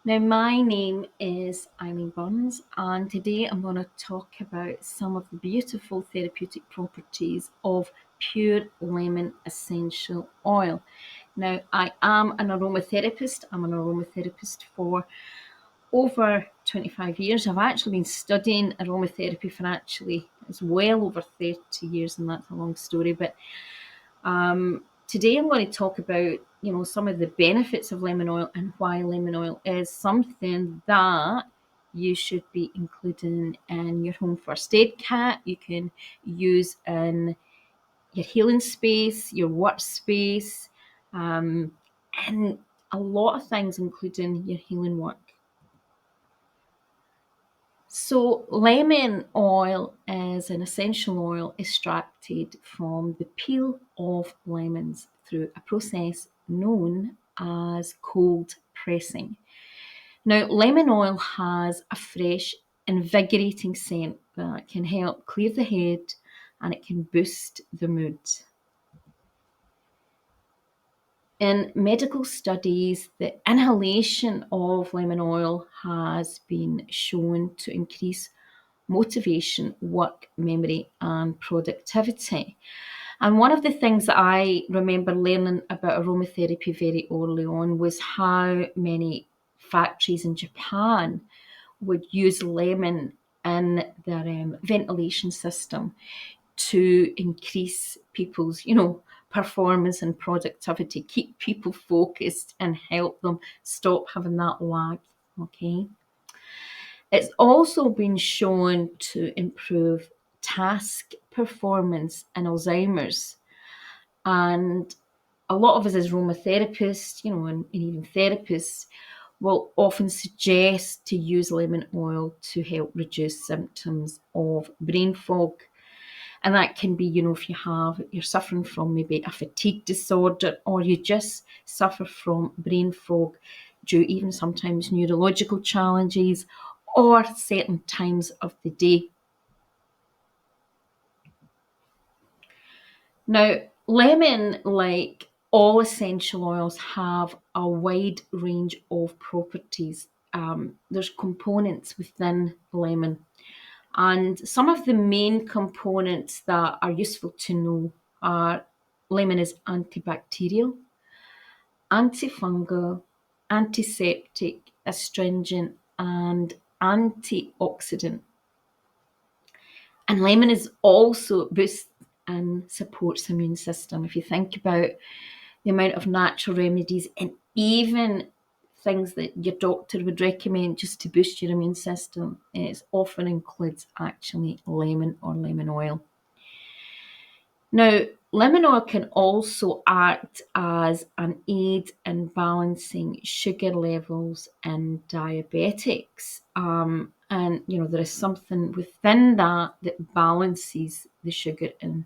Now, my name is Eileen Burns, and today I'm going to talk about some of the beautiful therapeutic properties of pure lemon essential oil. Now, I am an aromatherapist. I'm an aromatherapist for over 25 years. I've actually been studying aromatherapy for it's well over 30 years, and that's a long story. But today I'm going to talk about, some of the benefits of lemon oil and why lemon oil is something that you should be including in your home first aid kit. You can use in your healing space, your workspace, and a lot of things, including your healing work. So, lemon oil is an essential oil extracted from the peel of lemons through a process known as cold pressing. Now, lemon oil has a fresh, invigorating scent that can help clear the head and it can boost the mood. In medical studies, the inhalation of lemon oil has been shown to increase motivation, work, memory, and productivity. And one of the things that I remember learning about aromatherapy very early on was how many factories in Japan would use lemon in their ventilation system to increase people's, performance and productivity, keep people focused and help them stop having that lag. Okay. It's also been shown to improve task performance in Alzheimer's. And a lot of us as aromatherapists, and even therapists, will often suggest to use lemon oil to help reduce symptoms of brain fog. And that can be, if you're suffering from maybe a fatigue disorder, or you just suffer from brain fog due even sometimes neurological challenges or certain times of the day. Now, lemon, like all essential oils, have a wide range of properties. There's components within lemon, and some of the main components that are useful to know are: lemon is antibacterial, antifungal, antiseptic, astringent, and antioxidant. And lemon is also boosts and supports the immune system. If you think about the amount of natural remedies and even things that your doctor would recommend just to boost your immune system, it often includes actually lemon or lemon oil. Now, lemon oil can also act as an aid in balancing sugar levels in diabetics. And, there is something within that balances the sugar and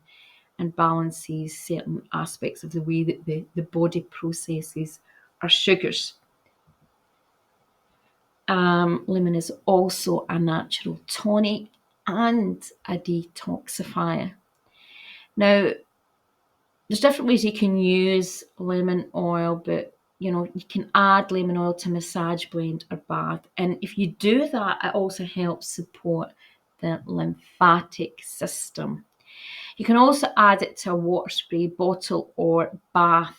balances certain aspects of the way that the body processes our sugars. Lemon is also a natural tonic and a detoxifier. Now, there's different ways you can use lemon oil, but you can add lemon oil to massage, blend, or bath. And if you do that, it also helps support the lymphatic system. You can also add it to a water spray bottle or bath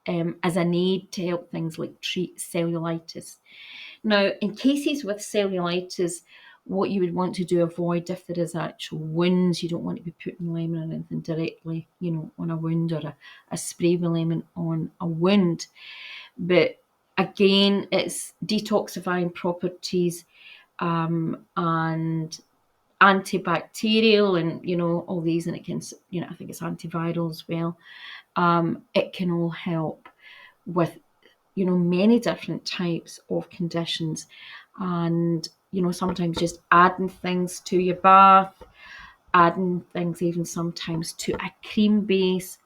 as an aid to help things like treat cellulitis. Now, in cases with cellulitis, what you would want to do, avoid if there is actual wounds. You don't want to be putting lemon or anything directly, on a wound, or a spray with lemon on a wound. But again, it's detoxifying properties and antibacterial, and all these, and it can, I think it's antiviral as well. It can all help with many different types of conditions. And sometimes just adding things to your bath, adding things even sometimes to a cream base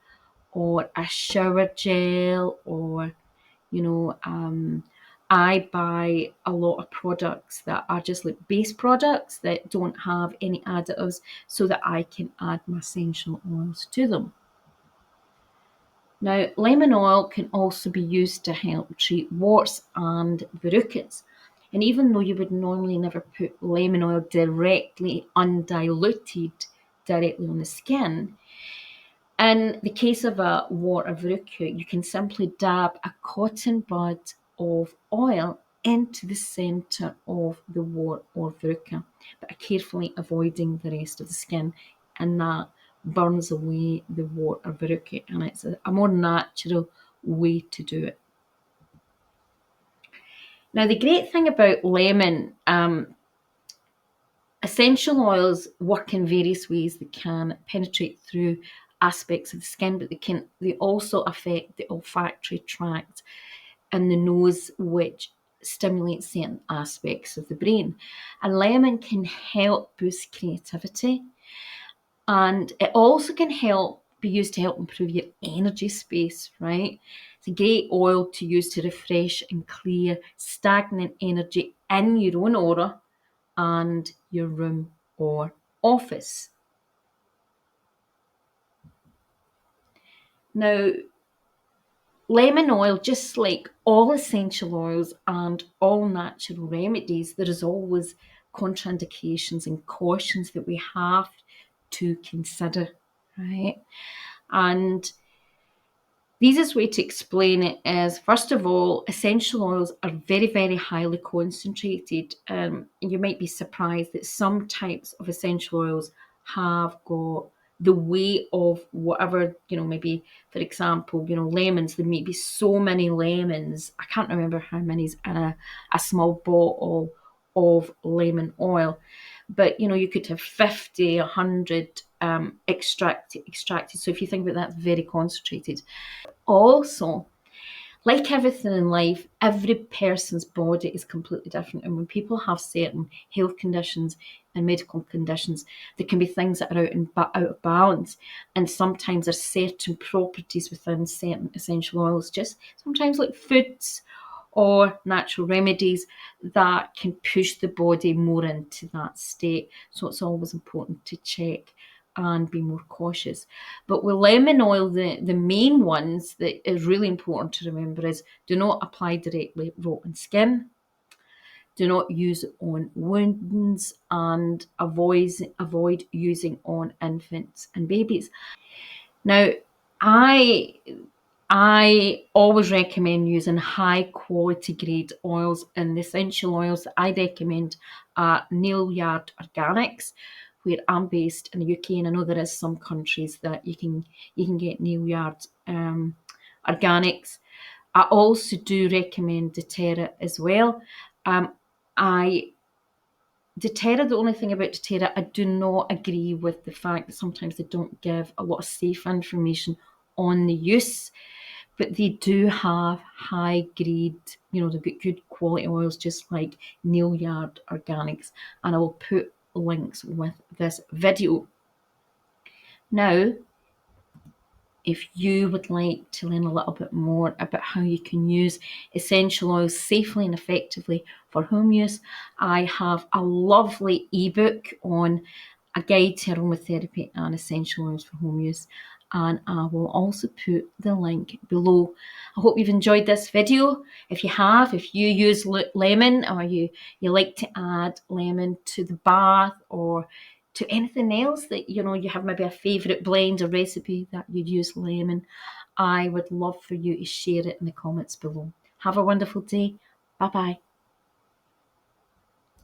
or a shower gel, or I buy a lot of products that are just like base products that don't have any additives, so that I can add my essential oils to them. Now, lemon oil can also be used to help treat warts and verrucas. And even though you would normally never put lemon oil directly, undiluted, directly on the skin, in the case of a wart or verruca, you can simply dab a cotton bud of oil into the centre of the wart or verruca, but carefully avoiding the rest of the skin, and that burns away the wart or verruca, and it's a more natural way to do it. Now, the great thing about lemon, essential oils work in various ways. They can penetrate through aspects of the skin, but they also affect the olfactory tract and the nose, which stimulates certain aspects of the brain. And lemon can help boost creativity, and it also can help be used to help improve your energy space, right? It's a great oil to use to refresh and clear stagnant energy in your own aura and your room or office. Now, lemon oil, just like all essential oils and all natural remedies, there is always contraindications and cautions that we have to consider, right? And the easiest way to explain it is, first of all, essential oils are very, very highly concentrated. And you might be surprised that some types of essential oils have got the weight of whatever, maybe, for example, lemons. There may be so many lemons. I can't remember how many's in a small bottle of lemon oil. But, you could have 50, 100 extracted. So if you think about that, it's very concentrated. Also, like everything in life, every person's body is completely different. And when people have certain health conditions and medical conditions, there can be things that are out of balance. And sometimes there's certain properties within certain essential oils, just sometimes like foods or natural remedies, that can push the body more into that state. So it's always important to check and be more cautious. But with lemon oil, the main ones that is really important to remember is, do not apply directly raw on skin, do not use it on wounds, and avoid using on infants and babies. Now, I always recommend using high quality grade oils, and the essential oils that I recommend are Nail Yard Organics, where I'm based in the UK, and I know there is some countries that you can get Nail Yard Organics. I also do recommend doTERRA as well. I doTERRA, the only thing about doTERRA, I do not agree with the fact that sometimes they don't give a lot of safe information on the use, but they do have high grade, they've got good quality oils, just like Nail Yard Organics, and I will put links with this video. Now, if you would like to learn a little bit more about how you can use essential oils safely and effectively for home use, I have a lovely ebook on a guide to aromatherapy and essential oils for home use, and I will also put the link below. I hope you've enjoyed this video. If you have, if you use lemon, or you like to add lemon to the bath or to anything else that you have, maybe a favourite blend or recipe that you'd use lemon, I would love for you to share it in the comments below. Have a wonderful day. Bye bye.